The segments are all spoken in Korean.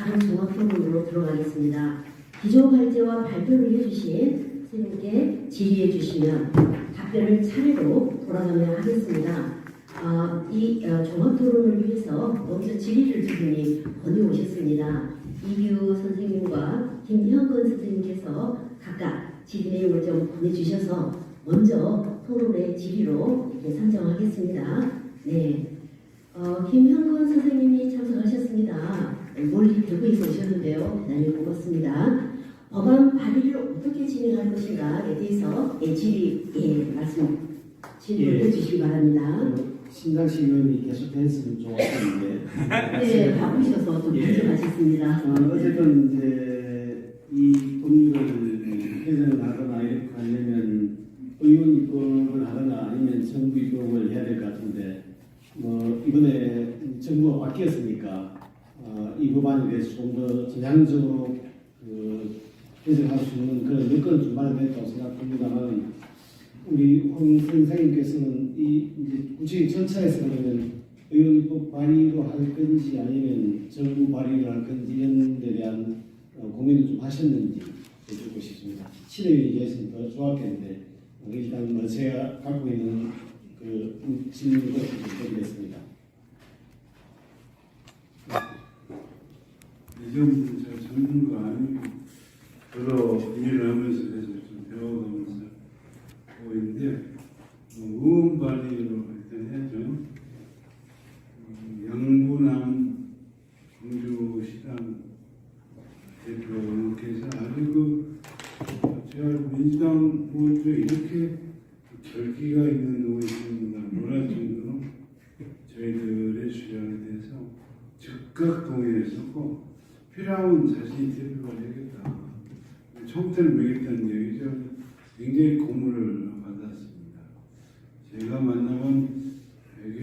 다른 종합 토론으로 들어가겠습니다. 기조 발제와 발표를 해주신 선생님께 질의해 주시면 답변을 차례로 돌아가며 하겠습니다. 이 종합 토론을 위해서 먼저 질의를 두 분이 건네오셨습니다. 이규 선생님과 김현건 선생님께서 각각 질의 내용을 좀 보내주셔서 먼저 토론의 질의로 이렇게 상정하겠습니다. 네, 김현건 선생님이 참석하셨습니다. 멀리 대구에서 오셨는데요. 대단히 고맙습니다. 법안 발의를 어떻게 진행할 것인가에 대해서 질의를 해주시기 바랍니다. 신장식 의원이 계속 했으면 좋았는데 네, 바쁘셔서 좀 부족하셨습니다. 어쨌든 이제 이 법률을 개정을 하거나 이렇게 하려면 의원 입법을 하거나 아니면 정부 입법을 해야 될 것 같은데 이번에 정부가 바뀌었으니까 이 법안에 대해서 좀 더 전향적으로 개정할 수 있는 그런 여건을 좀 마련했다고 생각합니다만 우리 홍 선생님께서는 이제 구체적인 절차에서 그러면 의원 입법 발의로 할 건지 아니면 정부 발의를 할 건지 이런 데 대한 고민을 좀 하셨는지 여쭙고 싶습니다. 친의원이 계시면 더 좋았겠는데 일단 제가 갖고 있는 그 질문을 좀 드리겠습니다. 이 점은 제가 전문가 아니고 여러 일을 하면서 그래서 좀 배워가면서 하고 있는데 의원 발의로 일단 해야죠. 양분한 광주시당 대표께서 아주 제가 민주당 의원 중에 이렇게 결기가 있는 의원이 있는가 놀랄 정도로 저희들의 주장에 대해서 즉각 동의했었고 필요하면 자신이 대표가 되겠다. 총태를 매겠다는 얘기죠. 굉장히 고문을 받았습니다. 제가 만나본 외교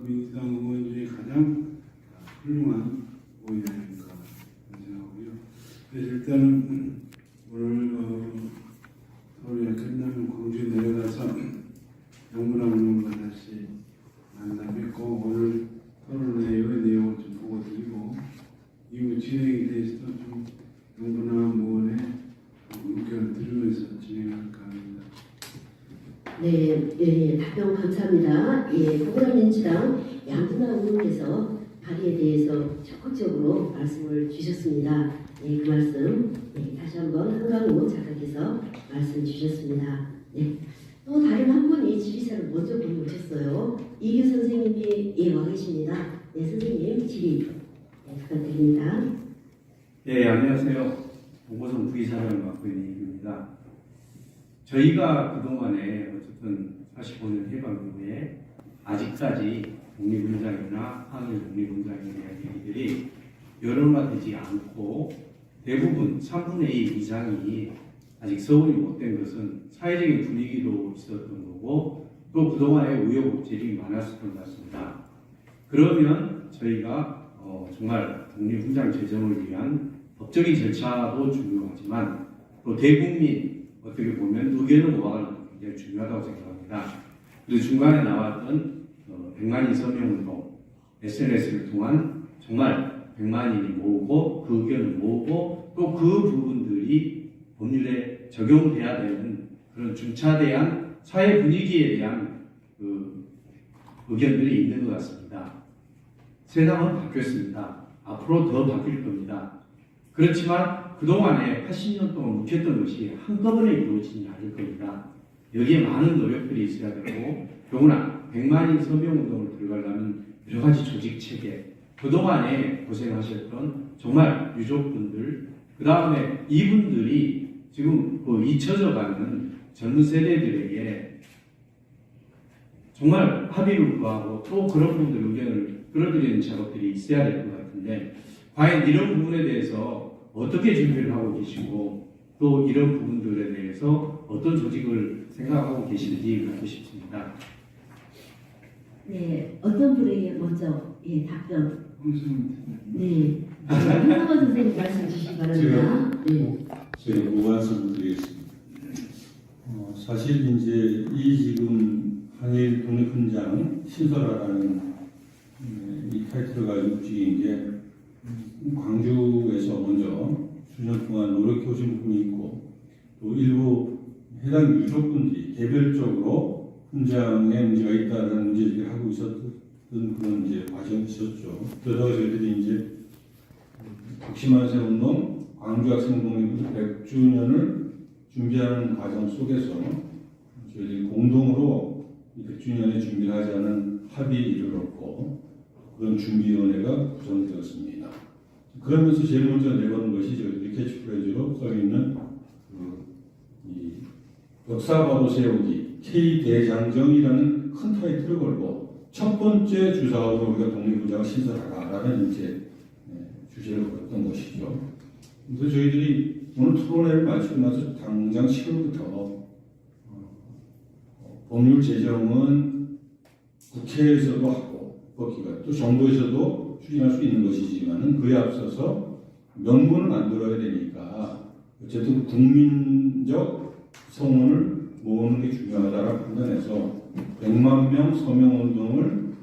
민주당 의원 중에 가장 훌륭한 의원이 아닌가 생각하고요. 그래서 일단은 오늘 토론이 끝나면 광주에 내려가서 영문학 의원과 다시 만나뵙고 오늘 토론의 내용을 좀 보고 드리고 이후 진행에 대해서도 좀 영분학 의원의 의견을 들으면서 진행할까 합니다. 네, 답변 감사합니다. 더불어민주당 양분학 의원께서 발의에 대해서 적극적으로 말씀을 주셨습니다. 그 말씀 다시 한번 한강호 작가께서 말씀 주셨습니다. 또 다른 한 분이 질의사를 먼저 보내오셨어요. 이규 선생님이 와 계십니다. 선생님 질의 부탁드립니다. 안녕하세요. 봉고성 부의사를 맡고 있는 이규입니다. 저희가 그동안에 어쨌든 45년 해방 이후에 아직까지 독립운동이나 항일 독립운동에 대한 얘기들이 여론화되지 않고 대부분 3분의 1 이상이 아직 서울이 못된 것은 사회적인 분위기도 있었던 거고 또 그동안에 우여곡절이 많았었던 것 같습니다. 그러면 저희가 정말 독립훈장 제정을 위한 법적인 절차도 중요하지만 또 대국민 어떻게 보면 의견을 모아가는 것도 굉장히 중요하다고 생각합니다. 그래서 중간에 나왔던 100만인 서명운동, SNS를 통한 정말 100만인이 모으고 그 의견을 모으고 또 그 부분들이 법률에 적용돼야 되는 그런 중차대한 사회 분위기에 대한 그 의견들이 있는 것 같습니다. 세상은 바뀌었습니다. 앞으로 더 바뀔 겁니다. 그렇지만 그동안에 80년 동안 묵혔던 것이 한꺼번에 이루어지지 않을 겁니다. 여기에 많은 노력들이 있어야 되고 더구나 100만인 서명운동을 들어가려면 여러 가지 조직 체계, 그동안에 고생하셨던 정말 유족분들, 그 다음에 이분들이 지금 잊혀져가는 젊은 세대들에게 정말 합의를 구하고 또 그런 분들 의견을 끌어들이는 작업들이 있어야 될 것 같은데 과연 이런 부분에 대해서 어떻게 준비를 하고 계시고 또 이런 부분들에 대해서 어떤 조직을 생각하고 계신지 묻고 싶습니다. 어떤 분에게 먼저 답변. 한상원 선생님 말씀 주시기 바랍니다. 제가 말씀을 드리겠습니다. 사실 이제 이 지금 항일 독립훈장 신설하라는 이 타이틀을 가지고 움직인 게 광주에서 먼저 수년 동안 노력해 오신 분이 있고 또 일부 해당 유족분들이 개별적으로 훈장에 문제가 있다는 문제들을 하고 있었던 그런 이제 과정이 있었죠. 그러다가 저희들이 이제 북심한세 운동 광주 학생 독립 100주년을 준비하는 과정 속에서 저희들이 공동으로 100주년에 준비를 하자는 합의에 이르렀고 그런 준비위원회가 구성되었습니다. 그러면서 제일 먼저 내건 것이 저희들이 캐치프레이즈로 써있는 이 역사바로 세우기 K대장정이라는 큰 타이틀을 걸고 첫 번째 주사업으로 우리가 독립훈장을 신설하라라는 이제 주제를 걸었던 것이죠. 그래서 저희들이 오늘 토론회를 마치고 나서 당장 7월부터 법률 제정은 국회에서도 하고 법기관 또 정부에서도 추진할 수 있는 것이지만은 그에 앞서서 명분을 만들어야 되니까 어쨌든 국민적 성원을 모으는 게 중요하다라고 판단해서 100만 명 서명 운동을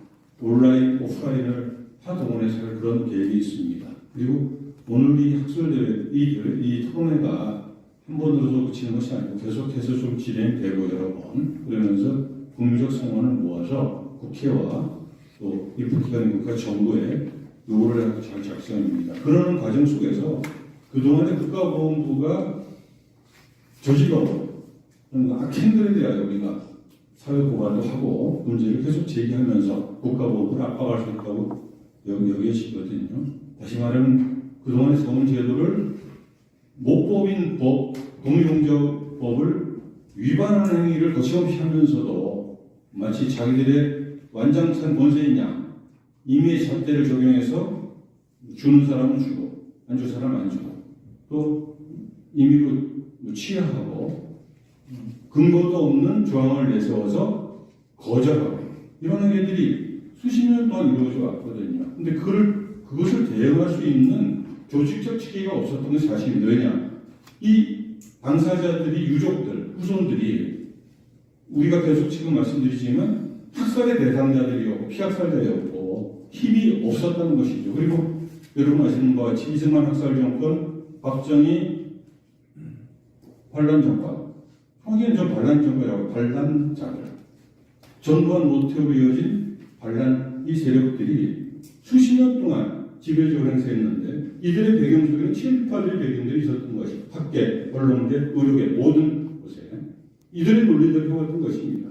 온라인, 오프라인을 다 동원해서 할 그런 계획이 있습니다. 그리고 오늘 이 학술대회, 이 토론회가 한 번으로 그치는 것이 아니고 계속해서 좀 진행되고 여러 번 그러면서 국민적 성원을 모아서 국회와 또 입법기관인 국가 정부에 요구를 하고 잘 작성입니다. 그러는 과정 속에서 그동안에 국가보훈부가 저지르고 악행들에 대하여 우리가 사회 고발도 하고 문제를 계속 제기하면서 국가보훈부를 압박할 수 있다고 여겨지거든요. 다시 말하면 그동안의 서문제도를 모법인 법, 독립용적법을 위반하는 행위를 거침없이 하면서도 마치 자기들의 완장찬 권세인 양 임의의 잣대를 적용해서 주는 사람은 주고 안 줄 사람은 안 주고 또 임의로 취하하고 근거도 없는 조항을 내세워서 거절하고 이런 행위들이 수십 년 동안 이루어져 왔거든요. 근데 그것을 대응할 수 있는 조직적 체계가 없었던 것이 사실입니다. 왜냐? 이 당사자들이, 유족들, 후손들이 우리가 계속 지금 말씀드리지만 학살의 대상자들이었고 피학살자였고 힘이 없었다는 것이죠. 그리고 여러분 아시는 바와 같이 이승만 학살 정권, 박정희 반란 정권, 평균 저 반란 정권이라고 반란자들, 전두환 노태우로 이어진 반란 이 세력들이 수십 년 동안 지배적으로 행사했는데 이들의 배경 속에는 7, 8일 배경들이 있었던 것이 학계, 언론계, 의료계 모든 곳에 이들의 논리대로 해왔던 것입니다.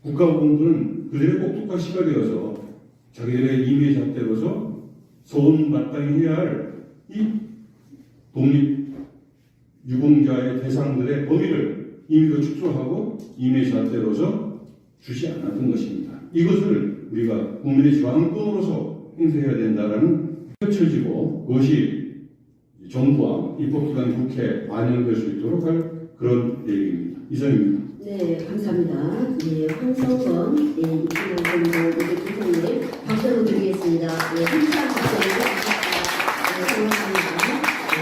국가보훈부는 그들의 꼭똑한 시각이어서 자기들의 임의의 잣대로서 소원 마땅히 해야 할 이 독립 유공자의 대상들의 범위를 임의로 축소하고 임의의 잣대로서 주지 않았던 것입니다. 이것을 우리가 국민의 저항권으로서 행사해야 된다라는 펼쳐지고 그것이 정부와 입법기관 국회에 반영될 수 있도록 할 그런 내용입니다. 이상입니다. 네, 감사합니다. 네, 황성건, 네, 이승만 대통령님 박수로 드리겠습니다. 네, 힘찬 박수로 드리겠습니다. 네, 고맙습니다. 네,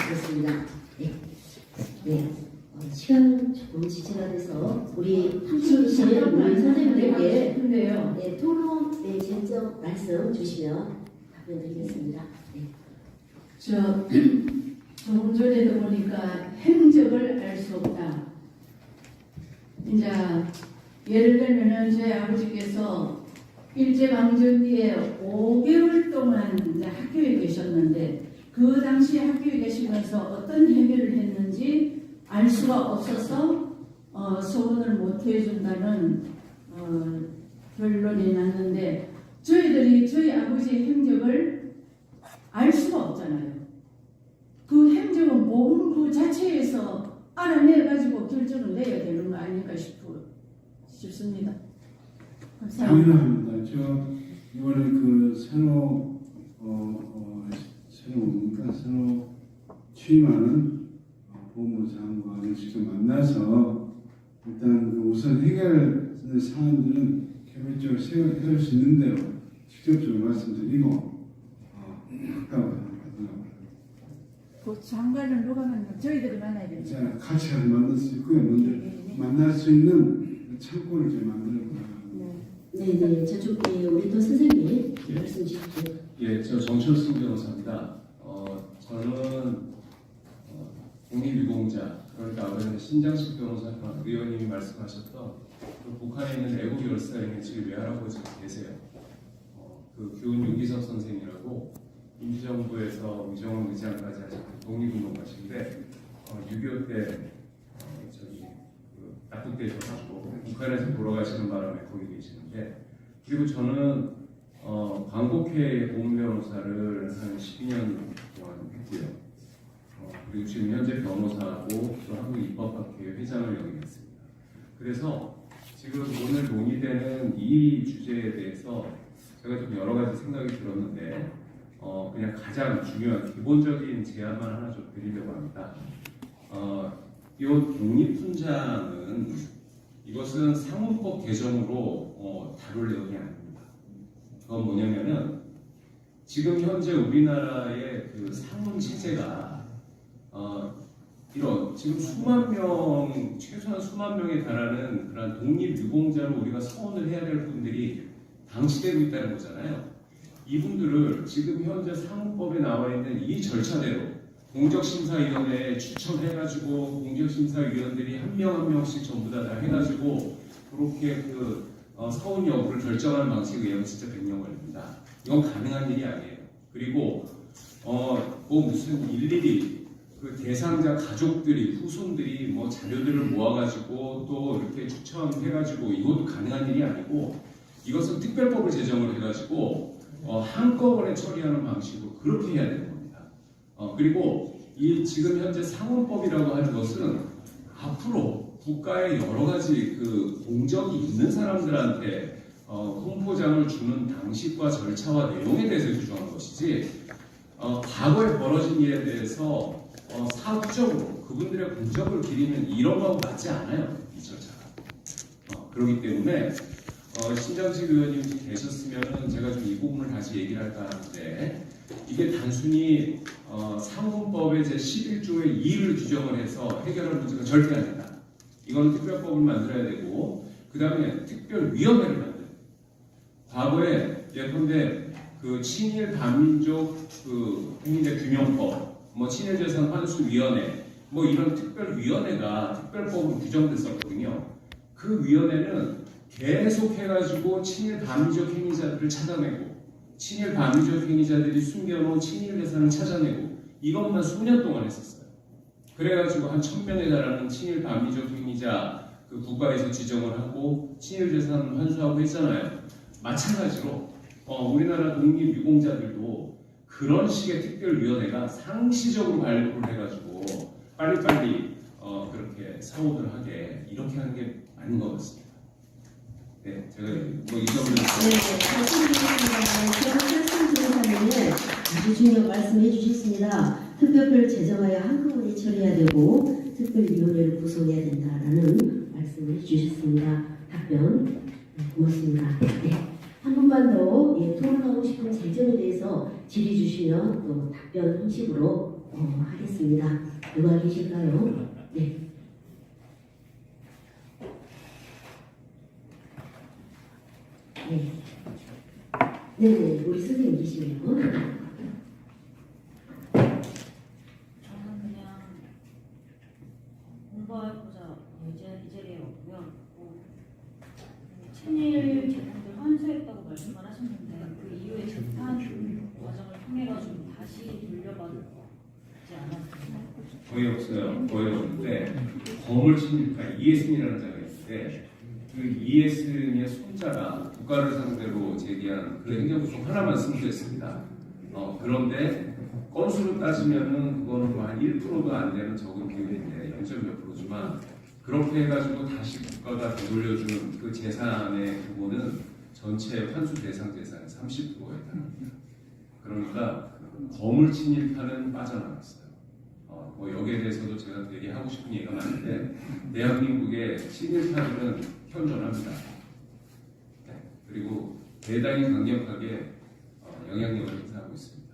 그렇습니다. 네, 네. 시간 조금 지체가 돼서 우리 함께해주시는 우리 선생님들께 네, 토론, 네, 쟁점 말씀 주시면 답변드리겠습니다. 네. 조금 전에도 보니까 행적을 알 수 없다. 이제 예를 들면은 저희 아버지께서 일제강점 뒤에 5개월 동안 이제 학교에 계셨는데 그 당시 학교에 계시면서 어떤 행위를 했는지 알 수가 없어서 소원을 못 해준다는 결론이 났는데 저희들이 저희 아버지의 행적을 알 수가 없잖아요. 그 행적은 보훈부 자체에서 알아내가지고 결정을 내야 되는 거 아닐까 싶습니다. 감사합니다. 당연합니다. 저 이번에 그 새로 취임하는 법무부 장관을 직접 만나서 일단 우선 해결할 사안들은 개별적으로 해결할 수 있는 대로 직접적으로 말씀드리고 가까워요. 그 장관을 누가 만나? 저희들이 만나야 되죠. 자, 같이 만날 수 있고요. 먼저 만날 수 있는 창구를 좀 만들어 보라. 네, 네, 저쪽에 우리 또 선생님 말씀 주십시오. 예, 저 정철수 변호사입니다. 저는 독립유공자, 그러니까 아버지는 신장식 변호사 의원님이 말씀하셨던 그 북한에 있는 애국 열사에는 지금 외할아버지 계세요. 그 규은 윤기석 선생이라고 임시정부에서 의정원 의장까지 하셨던 독립운동가신데 6.25 때 납북되셔가지고 북한에서 돌아가시는 바람에 거기 계시는데, 그리고 저는 광복회 고문 변호사를 한 12년 동안 했고요. 그리고 지금 현재 변호사하고 또 한국입법학회 회장을 역임했습니다. 그래서 지금 오늘 논의되는 이 주제에 대해서 제가 좀 여러 가지 생각이 들었는데 그냥 가장 중요한 기본적인 제안만 하나 좀 드리려고 합니다. 이 독립훈장은 이것은 상문법 개정으로 다룰 내용이 아닙니다. 그건 뭐냐면은 지금 현재 우리나라의 그 상문 체제가 이런 지금 수만 명, 최소한 수만 명에 달하는 그런 독립유공자로 우리가 서원을 해야 될 분들이 방치되고 있다는 거잖아요. 이분들을 지금 현재 상문법에 나와 있는 이 절차대로 공적심사위원회에 추천해가지고 공적심사위원들이 한 명 한 명씩 전부 다 해가지고 그렇게 그 서운 여부를 결정하는 방식에 의하면 진짜 100년 걸립니다. 이건 가능한 일이 아니에요. 그리고 뭐 무슨 일일이 그 대상자 가족들이 후손들이 뭐 자료들을 모아가지고 또 이렇게 추천해가지고 이것도 가능한 일이 아니고 이것은 특별법을 제정을 해가지고 한꺼번에 처리하는 방식으로 그렇게 해야 되는 겁니다. 그리고 이 지금 현재 상원법이라고 하는 것은 앞으로 국가의 여러 가지 그 공적이 있는 사람들한테 홍보장을 주는 방식과 절차와 내용에 대해서 규정한 것이지 과거에 벌어진 일에 대해서 사후적으로 그분들의 공적을 기리는 이런 거하고 맞지 않아요, 이 절차가. 그렇기 때문에 신장식 의원님 계셨으면 제가 좀 이 부분을 다시 얘기를 할까 하는데, 이게 단순히 상문법의 제11조의 2를 규정을 해서 해결할 문제가 절대 아니다. 이거는 특별법을 만들어야 되고, 그 다음에 특별위원회를 만들어요. 과거에 예컨대 그 친일 반민족 그 행위자 규명법, 뭐 친일재산 환수위원회, 뭐 이런 특별위원회가 특별법으로 규정됐었거든요. 그 위원회는 계속 해가지고 친일 반민족 행위자들을 찾아내고, 친일 반민족 행위자들이 숨겨놓은 친일 재산을 찾아내고, 이것만 수년 동안 했었어요. 그래가지고 한 1000명에 달하는 친일 반민족 행위자 그 국가에서 지정을 하고 친일 재산 환수하고 했잖아요. 마찬가지로 우리나라 독립유공자들도 그런 식의 특별위원회가 상시적으로 발굴을 해가지고 빨리빨리 그렇게 사고를 하게 이렇게 하는 게 맞는 것 같습니다. 네, 제가 뭐 이 점을 네, 아주 중요한 말씀해 주셨습니다. 특별법을 제정하여 한꺼번에 처리해야 되고 특별위원회를 구성해야 된다라는 말씀을 해주셨습니다. 답변 고맙습니다. 네. 한 분만 더 토론하고 싶은 쟁점에 대해서 질의 주시면 또 답변 형식으로 하겠습니다. 누가 계실까요? 네. 네, 우리 선생님 계시네요. 저는 그냥 공부해보자 이 자리에 왔고요. 친일 재산들 환수했다고 말씀을 하셨는데 그 이후에 재판 과정을 통해가지고 다시 돌려받지 않았어요? 거의 없어요. 거의 없는데 거물 친일파 이해승이라는 자가 있는데 그 이해승의 손자가 국가를 상대로 제기한 그 행정소송 하나만 승소했습니다. 그런데 건수로 따지면은 그거는 한 1%도 안 되는 적은 비율인데 0.몇 %지만 그렇게 해가지고 다시 국가가 되돌려주는 그 재산의 규모는 전체 환수 대상 재산의 30%에 해당합니다. 그러니까 거물 친일파는 빠져나갔어요. 뭐 여기에 대해서도 제가 되게 하고 싶은 얘기가 많은데 대한민국의 친일파들은 현존합니다. 네. 그리고 대단히 강력하게 영향력을 행사하고 있습니다.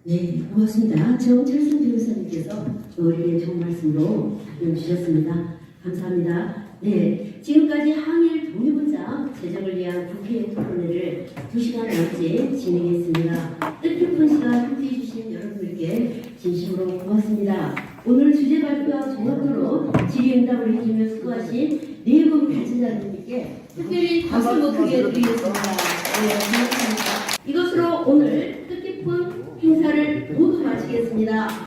네, 고맙습니다. 정철승 변호사님께서 우리에게 좋은 말씀으로 답변 주셨습니다. 감사합니다. 네, 지금까지 항일 독립훈장 제정을 위한 국회 토론회를 2시간 넘게 진행했습니다. 뜻깊은 시간 함께해 주신 여러분들께 진심으로 고맙습니다. 오늘 주제 발표와 종합토론 질의응답을 해주며 수고하신 네 분 발제자님께 특별히 박수 한번 크게 드리겠습니다. 네, 고맙습니다. 이것으로 오늘 뜻깊은 행사를 모두 마치겠습니다.